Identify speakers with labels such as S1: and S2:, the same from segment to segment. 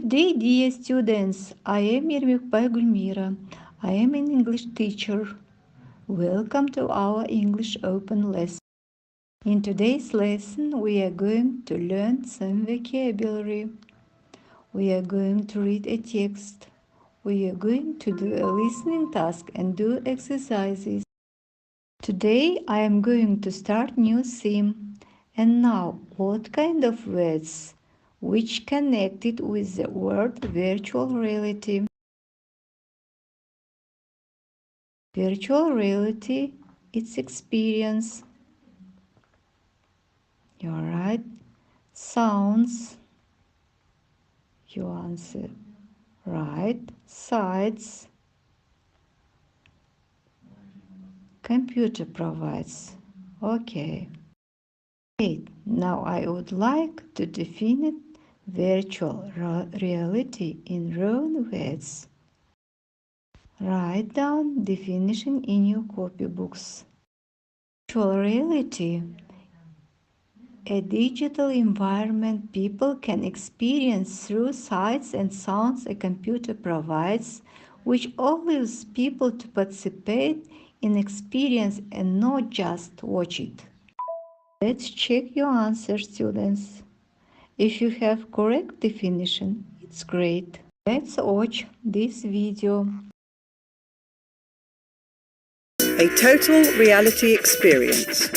S1: Good day, dear students. I am Ермекбай Gүлмира. I am an English teacher. Welcome to our English open lesson. In today's lesson, we are going to learn some vocabulary. We are going to read a text. We are going to do a listening task and do exercises. Today, I am going to start new theme. And now, what kind of words? Which connected with the word virtual reality. Virtual reality, it's experience. You're right. Sounds. You answer right. Sights. Computer provides. Okay. Great. Now I would like to define virtual reality in own words. Write down definition in your copybooks. Virtual reality, a digital environment people can experience through sights and sounds a computer provides, which allows people to participate in experience and not just watch it. Let's check your answer, students. If you have correct definition, it's great. Let's watch this video.
S2: A total reality experience.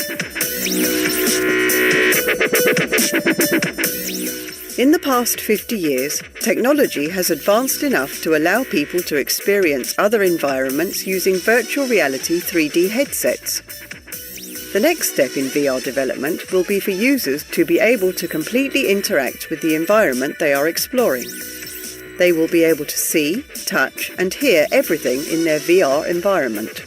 S2: In the past 50 years, technology has advanced enough to allow people to experience other environments using virtual reality 3D headsets. The next step in VR development will be for users to be able to completely interact with the environment they are exploring. They will be able to see, touch, and hear everything in their VR environment.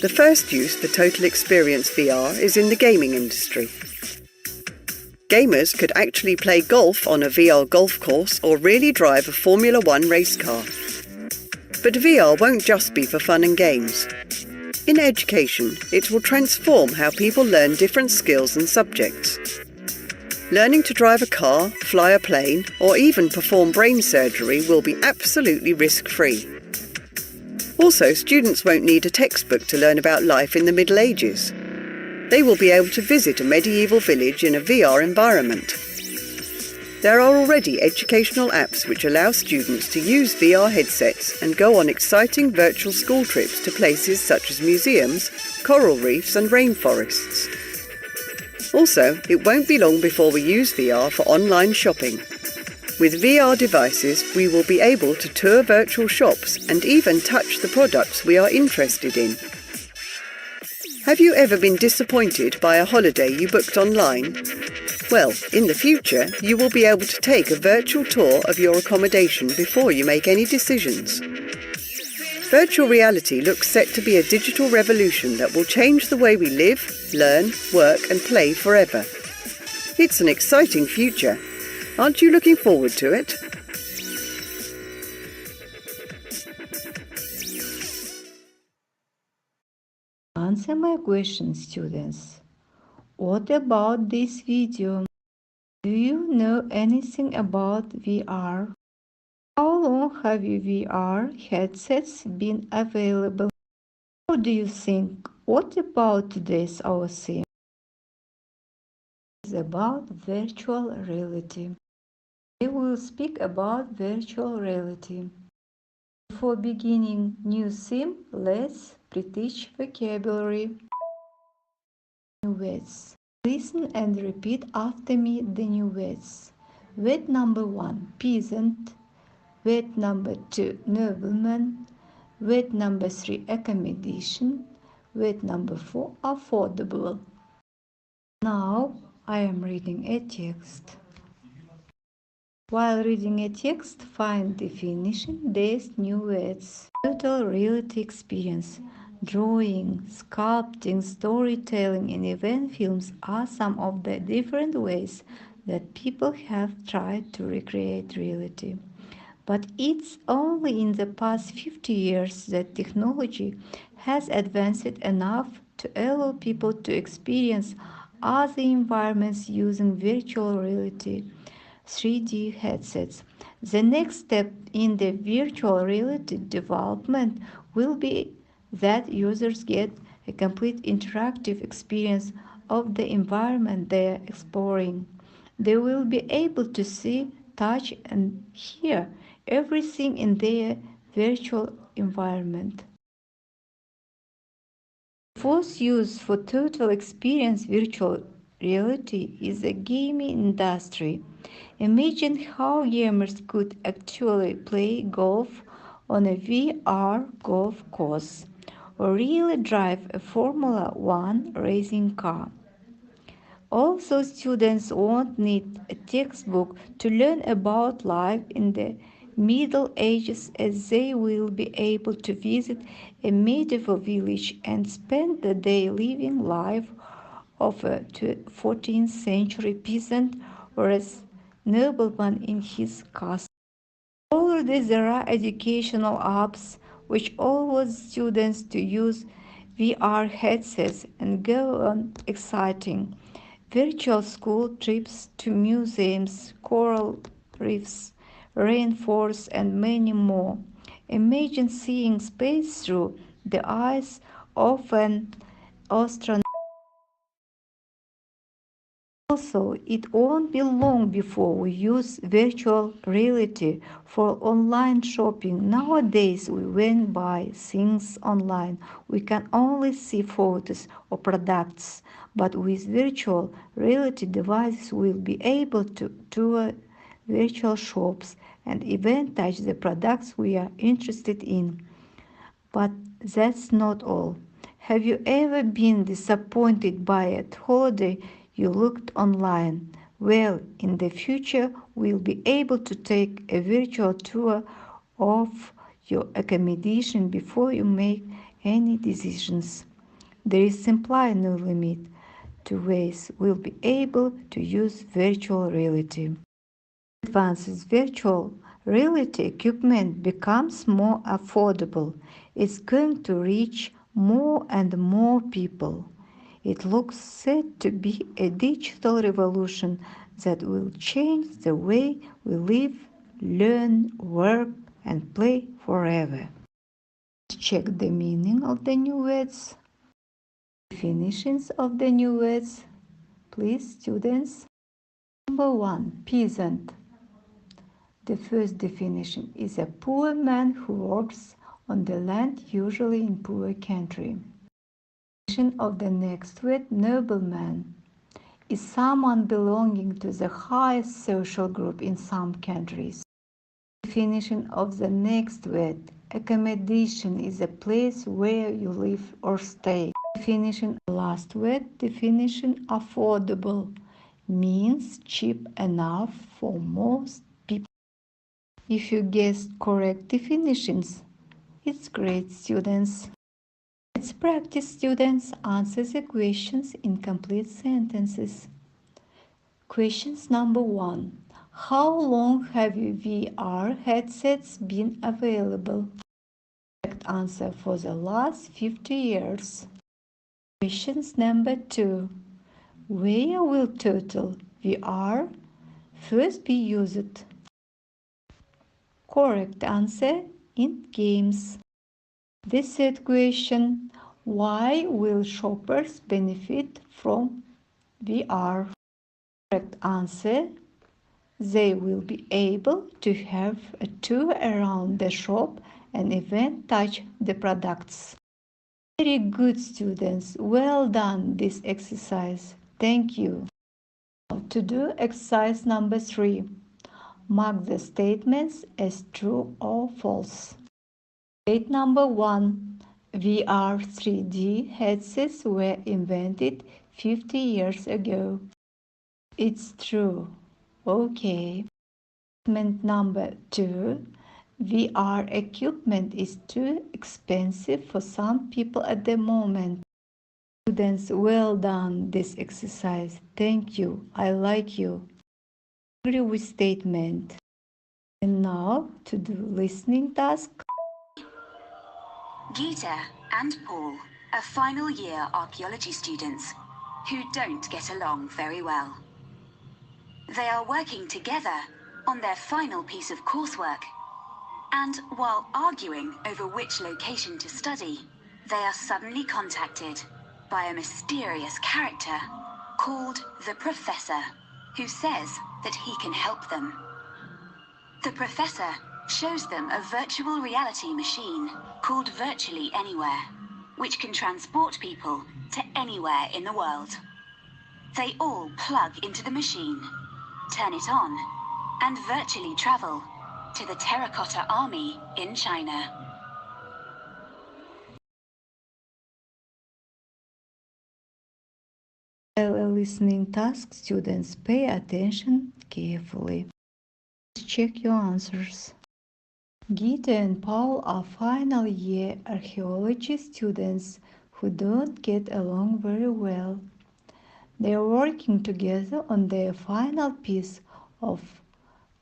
S2: The first use for Total Experience VR is in the gaming industry. Gamers could actually play golf on a VR golf course or really drive a Formula One race car. But VR won't just be for fun and games. In education, it will transform how people learn different skills and subjects. Learning to drive a car, fly a plane, or even perform brain surgery will be absolutely risk-free. Also, students won't need a textbook to learn about life in the Middle Ages. They will be able to visit a medieval village in a VR environment. There are already educational apps which allow students to use VR headsets and go on exciting virtual school trips to places such as museums, coral reefs and rainforests. Also, it won't be long before we use VR for online shopping. With VR devices, we will be able to tour virtual shops and even touch the products we are interested in. Have you ever been disappointed by a holiday you booked online? Well, in the future, you will be able to take a virtual tour of your accommodation before you make any decisions. Virtual reality looks set to be a digital revolution that will change the way we live, learn, work and play forever. It's an exciting future. Aren't you looking forward to it?
S1: Answer my question, students. What about this video? Do you know anything about VR? How long have your VR headsets been available? What do you think? What about today's our theme? It's about virtual reality. We will speak about virtual reality. Before beginning new theme, let's pre-teach vocabulary. New words. Listen and repeat after me the new words. Word number 1, peasant. Word number 2, nobleman. Word number 3, accommodation. Word number 4, affordable. Now I am reading a text. While reading a text, find definition, days, new words. Total reality experience. Drawing, sculpting, storytelling, and event films are some of the different ways that people have tried to recreate reality. But it's only in the past 50 years that technology has advanced enough to allow people to experience other environments using virtual reality. 3D headsets. The next step in the virtual reality development will be that users get a complete interactive experience of the environment they are exploring. They will be able to see, touch, and hear everything in their virtual environment. The fourth use for total experience virtual reality is the gaming industry. Imagine how gamers could actually play golf on a VR golf course or really drive a Formula One racing car. Also, students won't need a textbook to learn about life in the Middle Ages, as they will be able to visit a medieval village and spend the day living life of a 14th century peasant or a nobleman in his castle. Already there are educational apps which allow students to use VR headsets and go on exciting virtual school trips to museums, coral reefs, rainforests, and many more. Imagine seeing space through the eyes of an astronaut. Also, it won't be long before we use virtual reality for online shopping. Nowadays, when we buy things online, we can only see photos or products, but with virtual reality devices, we'll be able to tour virtual shops and even touch the products we are interested in. But that's not all. Have you ever been disappointed by a holiday you looked online? Well, in the future, we'll be able to take a virtual tour of your accommodation before you make any decisions. There is simply no limit to ways we'll be able to use virtual reality. Advances virtual reality equipment becomes more affordable. It's going to reach more and more people. It looks set to be a digital revolution that will change the way we live, learn, work, and play forever. Let's check the meaning of the new words. Definitions of the new words. Please, students. Number 1. Peasant. The first definition is a poor man who works on the land, usually in poor country. Definition of the next word, nobleman, is someone belonging to the highest social group in some countries. Definition of the next word, accommodation, is a place where you live or stay. Definition, last word, definition, affordable, means cheap enough for most people. If you guessed correct definitions, it's great, students. Let's practice, students. Answer the questions in complete sentences. Questions number 1. How long have VR headsets been available? Correct answer, for the last 50 years. Questions number 2. Where will total VR first be used? Correct answer, in games. The third question, why will shoppers benefit from VR? Correct answer, they will be able to have a tour around the shop and even touch the products. Very good, students. Well done this exercise. Thank you. Now to do exercise number 3. Mark the statements as true or false. State number 1. VR 3D headsets were invented 50 years ago. It's true. Okay. Statement number 2. VR equipment is too expensive for some people at the moment. Students, well done this exercise. Thank you. I like you. Agree with statement. And now to do listening task.
S3: Geeta and Paul are final year archaeology students who don't get along very well. They are working together on their final piece of coursework. And while arguing over which location to study, they are suddenly contacted by a mysterious character called the Professor, who says that he can help them. The Professor shows them a virtual reality machine called Virtually Anywhere, which can transport people to anywhere in the world. They all plug into the machine, turn it on, and virtually travel to the Terracotta Army in China.
S1: While a listening task, students pay attention carefully. Check your answers. Gita and Paul are final year archaeology students who don't get along very well. They are working together on their final piece of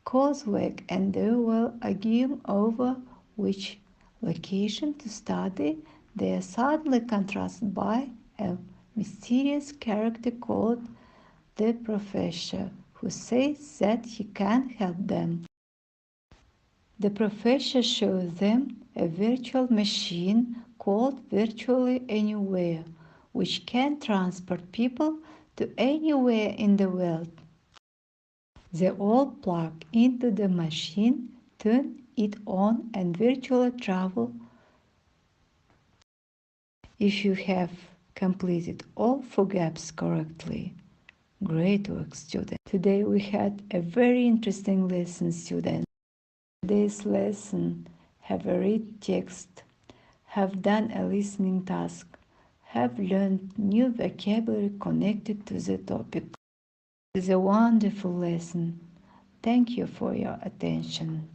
S1: coursework and they were arguing over which location to study. They are suddenly contrasted by a mysterious character called the Professor, who says that he can help them. The Professor shows them a virtual machine called Virtually Anywhere, which can transport people to anywhere in the world. They all plug into the machine, turn it on, and virtually travel. If you have completed all 4 gaps correctly, great work, student. Today we had a very interesting lesson, students. Today's lesson have a read text, have done a listening task, have learned new vocabulary connected to the topic. It is a wonderful lesson. Thank you for your attention.